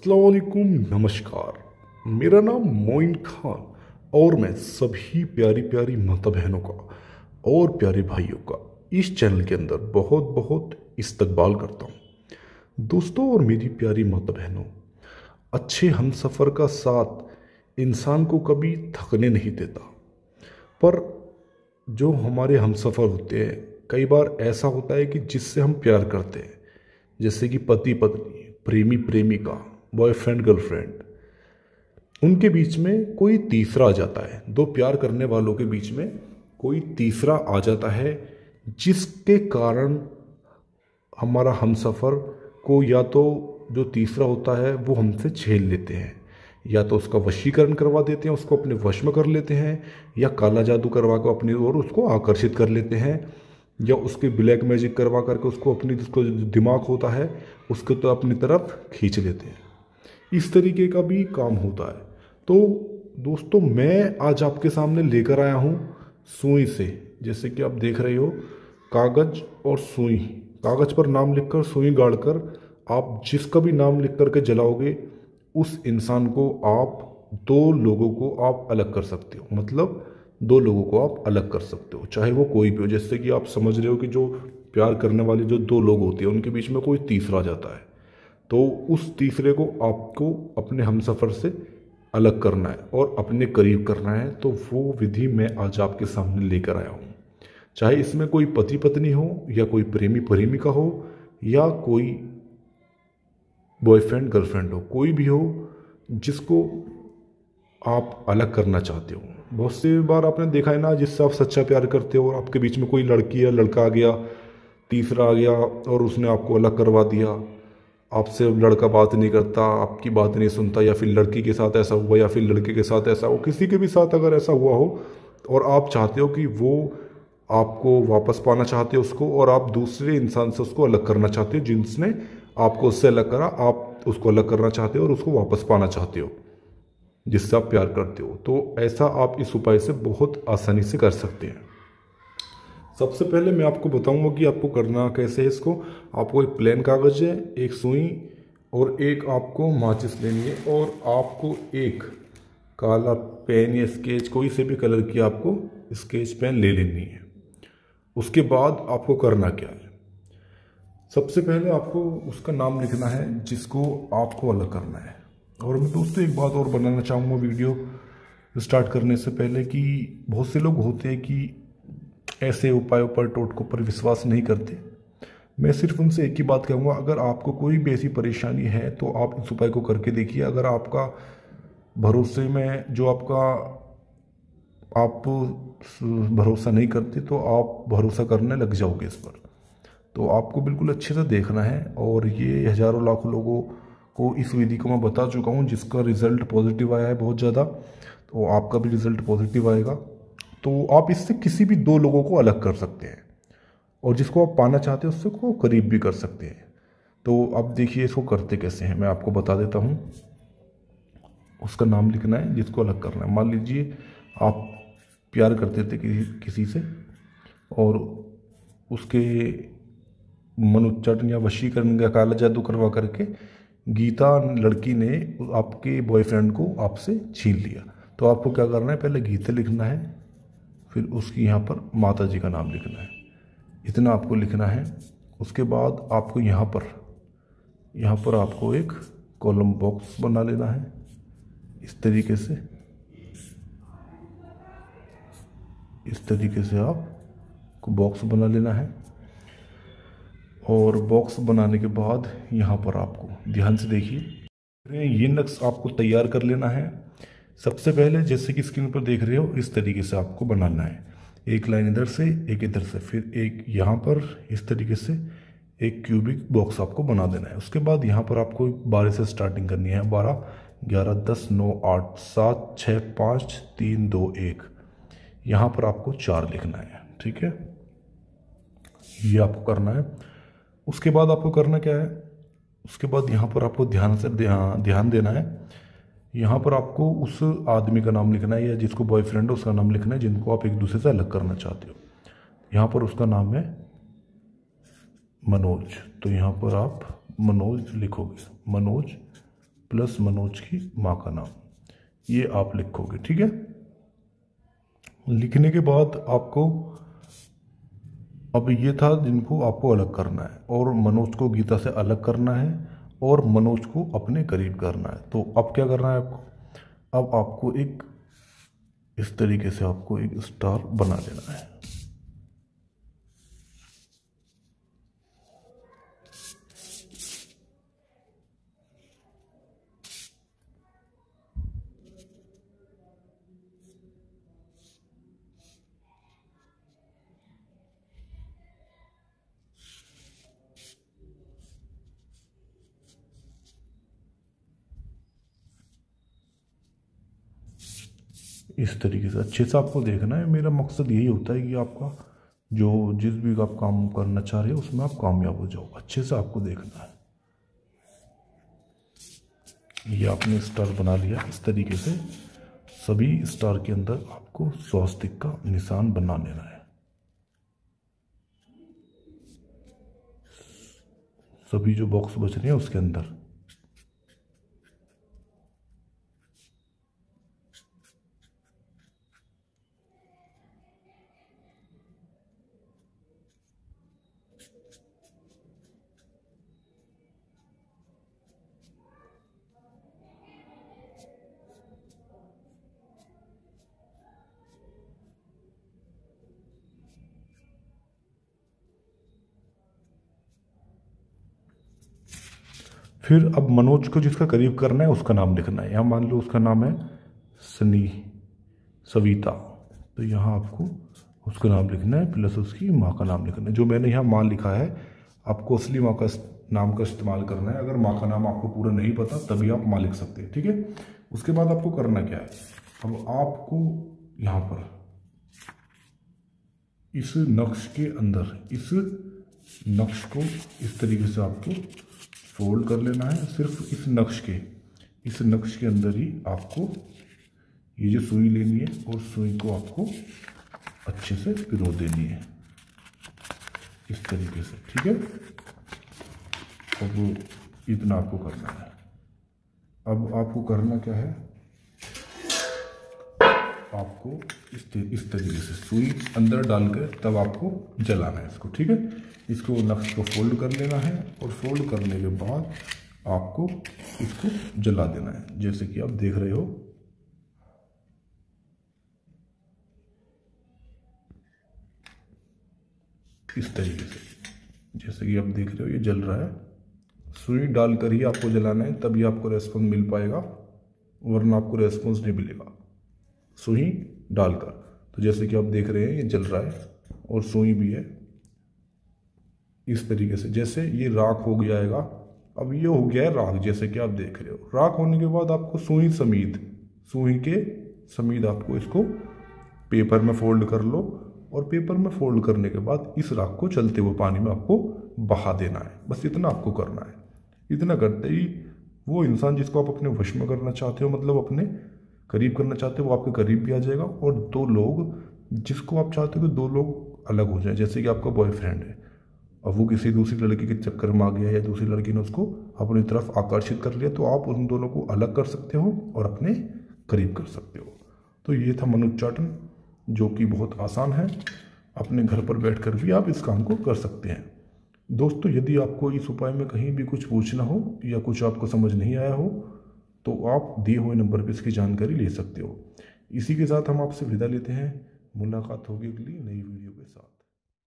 अस्सलाम वालेकुम, नमस्कार। मेरा नाम मोइन खान और मैं सभी प्यारी प्यारी माता बहनों का और प्यारे भाइयों का इस चैनल के अंदर बहुत बहुत इस्तकबाल करता हूँ। दोस्तों और मेरी प्यारी माता बहनों, अच्छे हमसफ़र का साथ इंसान को कभी थकने नहीं देता। पर जो हमारे हमसफ़र होते हैं, कई बार ऐसा होता है कि जिससे हम प्यार करते हैं, जैसे कि पति पत्नी, प्रेमी प्रेमिका, बॉयफ्रेंड गर्लफ्रेंड, उनके बीच में कोई तीसरा आ जाता है। दो प्यार करने वालों के बीच में कोई तीसरा आ जाता है, जिसके कारण हमारा हमसफ़र को या तो जो तीसरा होता है वो हमसे झेल लेते हैं, या तो उसका वशीकरण करवा देते हैं, उसको अपने वश में कर लेते हैं, या काला जादू करवा कर अपनी ओर उसको आकर्षित कर लेते हैं, या उसके ब्लैक मैजिक करवा करके उसको अपनी जिसको दिमाग होता है उसको तो अपनी तरफ खींच लेते हैं। इस तरीके का भी काम होता है। तो दोस्तों, मैं आज आपके सामने लेकर आया हूँ सुई से। जैसे कि आप देख रहे हो, कागज और सुई, कागज पर नाम लिखकर सुई गाड़कर आप जिसका भी नाम लिख करके जलाओगे, उस इंसान को आप दो लोगों को आप अलग कर सकते हो। मतलब दो लोगों को आप अलग कर सकते हो, चाहे वो कोई भी हो। जैसे कि आप समझ रहे हो कि जो प्यार करने वाले जो दो लोग होते हैं उनके बीच में कोई तीसरा आ जाता है, तो उस तीसरे को आपको अपने हमसफ़र से अलग करना है और अपने करीब करना है। तो वो विधि मैं आज आपके सामने लेकर आया हूँ। चाहे इसमें कोई पति पत्नी हो, या कोई प्रेमी प्रेमिका हो, या कोई बॉयफ्रेंड गर्लफ्रेंड हो, कोई भी हो जिसको आप अलग करना चाहते हो। बहुत सी बार आपने देखा है ना, जिससे आप सच्चा प्यार करते हो और आपके बीच में कोई लड़की या लड़का आ गया, तीसरा आ गया और उसने आपको अलग करवा दिया। आपसे लड़का बात नहीं करता, आपकी बात नहीं सुनता, या फिर लड़की के साथ ऐसा हुआ, या फिर लड़के के साथ ऐसा हो, किसी के भी साथ अगर ऐसा हुआ हो और आप चाहते हो कि वो आपको वापस पाना चाहते हो उसको, और आप दूसरे इंसान से उसको अलग करना चाहते हो, जिसने आपको उससे अलग करा, आप उसको अलग करना चाहते हो और उसको वापस पाना चाहते हो जिससे आप प्यार करते हो, तो ऐसा आप इस उपाय से बहुत आसानी से कर सकते हैं। सबसे पहले मैं आपको बताऊंगा कि आपको करना कैसे है इसको। आपको एक प्लेन कागज है, एक सुई और एक आपको माचिस लेनी है, और आपको एक काला पेन या स्केच, कोई से भी कलर की आपको स्केच पेन ले लेनी है। उसके बाद आपको करना क्या है, सबसे पहले आपको उसका नाम लिखना है जिसको आपको अलग करना है। और मैं दोस्तों एक बात और बनाना चाहूँगा वीडियो स्टार्ट करने से पहले, कि बहुत से लोग होते हैं कि ऐसे उपायों पर, टोटकों पर विश्वास नहीं करते। मैं सिर्फ उनसे एक ही बात कहूँगा, अगर आपको कोई भी ऐसी परेशानी है तो आप इस उपाय को करके देखिए। अगर आपका भरोसे में जो आप भरोसा नहीं करते, तो आप भरोसा करने लग जाओगे इस पर। तो आपको बिल्कुल अच्छे से देखना है, और ये हज़ारों लाखों लोगों को इस विधि को मैं बता चुका हूँ जिसका रिज़ल्ट पॉजिटिव आया है बहुत ज़्यादा। तो आपका भी रिज़ल्ट पॉजिटिव आएगा। तो आप इससे किसी भी दो लोगों को अलग कर सकते हैं, और जिसको आप पाना चाहते हैं उससे को करीब भी कर सकते हैं। तो अब देखिए इसको करते कैसे हैं, मैं आपको बता देता हूँ। उसका नाम लिखना है जिसको अलग करना है। मान लीजिए आप प्यार करते थे किसी से, और उसके मन उच्चाटन या वशीकरण या काला जादू करवा करके गीता लड़की ने आपके बॉयफ्रेंड को आपसे छीन लिया। तो आपको क्या करना है, पहले गीता लिखना है, फिर उसकी यहाँ पर माता जी का नाम लिखना है, इतना आपको लिखना है। उसके बाद आपको यहाँ पर आपको एक कॉलम बॉक्स बना लेना है इस तरीके से। इस तरीके से आपको बॉक्स बना लेना है, और बॉक्स बनाने के बाद यहाँ पर आपको ध्यान से देखिए, ये नक्श आपको तैयार कर लेना है। सबसे पहले जैसे कि स्क्रीन पर देख रहे हो, इस तरीके से आपको बनाना है। एक लाइन इधर से, एक इधर से, फिर एक यहाँ पर इस तरीके से एक क्यूबिक बॉक्स आपको बना देना है। उसके बाद यहाँ पर आपको 12 से स्टार्टिंग करनी है। 12, 11, 10, 9, 8, 7, 6, 5, 3, 2, 1। यहाँ पर आपको 4 लिखना है, ठीक है। ये आपको करना है। उसके बाद आपको करना क्या है, उसके बाद यहाँ पर आपको ध्यान देना है। यहाँ पर आपको उस आदमी का नाम लिखना है, या जिसको बॉयफ्रेंड है उसका नाम लिखना है, जिनको आप एक दूसरे से अलग करना चाहते हो। यहाँ पर उसका नाम है मनोज, तो यहाँ पर आप मनोज लिखोगे, मनोज प्लस मनोज की माँ का नाम, ये आप लिखोगे। ठीक है, लिखने के बाद आपको, अब ये था जिनको आपको अलग करना है, और मनोज को गीता से अलग करना है और मनोज को अपने करीब करना है। तो अब क्या करना है आपको, अब आपको एक इस तरीके से आपको एक स्टार बना देना है। इस तरीके से अच्छे से आपको देखना है। मेरा मकसद यही होता है कि आपका जो जिस भी आप काम करना चाह रहे हो उसमें आप कामयाब हो जाओ। अच्छे से आपको देखना है। ये आपने स्टार बना लिया। इस तरीके से सभी स्टार के अंदर आपको स्वास्तिक का निशान बना लेना है। सभी जो बॉक्स बच रहे हैं उसके अंदर। फिर अब मनोज को जिसका करीब करना है उसका नाम लिखना है। यहाँ मान लो उसका नाम है सनी, सविता, तो यहाँ आपको उसका नाम लिखना है प्लस उसकी माँ का नाम लिखना है। जो मैंने यहाँ माँ लिखा है, आपको असली माँ का नाम का इस्तेमाल करना है। अगर माँ का नाम आपको पूरा नहीं पता तभी आप माँ लिख सकते हैं। ठीक है, उसके बाद आपको करना क्या है, अब आपको यहाँ पर इस नक्श के अंदर इस नक्श को इस तरीके से आपको फोल्ड कर लेना है। सिर्फ इस नक्श के अंदर ही आपको ये जो सुई लेनी है और सुई को आपको अच्छे से पिरो देनी है इस तरीके से। ठीक है, अब इतना आपको करना है। अब आपको करना क्या है, आपको इस तरीके से सुई अंदर डालकर तब आपको जलाना है इसको। ठीक है, इसको नक्श को फोल्ड कर लेना है और फोल्ड करने के बाद आपको इसको जला देना है, जैसे कि आप देख रहे हो। इस तरीके से जैसे कि आप देख रहे हो ये जल रहा है। सुई डालकर ही आपको जलाना है, तभी आपको रेस्पॉन्स मिल पाएगा, वरना आपको रेस्पॉन्स नहीं मिलेगा सुई डालकर। तो जैसे कि आप देख रहे हैं ये जल रहा है और सुई भी है। इस तरीके से जैसे ये राख हो जाएगा, अब ये हो गया है राख, जैसे कि आप देख रहे हो। राख होने के बाद आपको सुई के समीद आपको इसको पेपर में फोल्ड कर लो, और पेपर में फोल्ड करने के बाद इस राख को चलते हुए पानी में आपको बहा देना है। बस इतना आपको करना है। इतना करते ही वो इंसान जिसको आप अपने वश में करना चाहते हो, मतलब अपने करीब करना चाहते हो, वो आपके करीब भी आ जाएगा। और दो लोग जिसको आप चाहते हो कि दो लोग अलग हो जाए, जैसे कि आपका बॉयफ्रेंड है, अब वो किसी दूसरी लड़की के चक्कर में आ गया या दूसरी लड़की ने उसको अपनी तरफ आकर्षित कर लिया, तो आप उन दोनों को अलग कर सकते हो और अपने करीब कर सकते हो। तो ये था मनोच्चाटन, जो कि बहुत आसान है। अपने घर पर बैठकर भी आप इस काम को कर सकते हैं। दोस्तों, यदि आपको इस उपाय में कहीं भी कुछ पूछना हो या कुछ आपको समझ नहीं आया हो, तो आप दिए हुए नंबर पर इसकी जानकारी ले सकते हो। इसी के साथ हम आपसे विदा लेते हैं। मुलाकात होगी अगली नई वीडियो के साथ।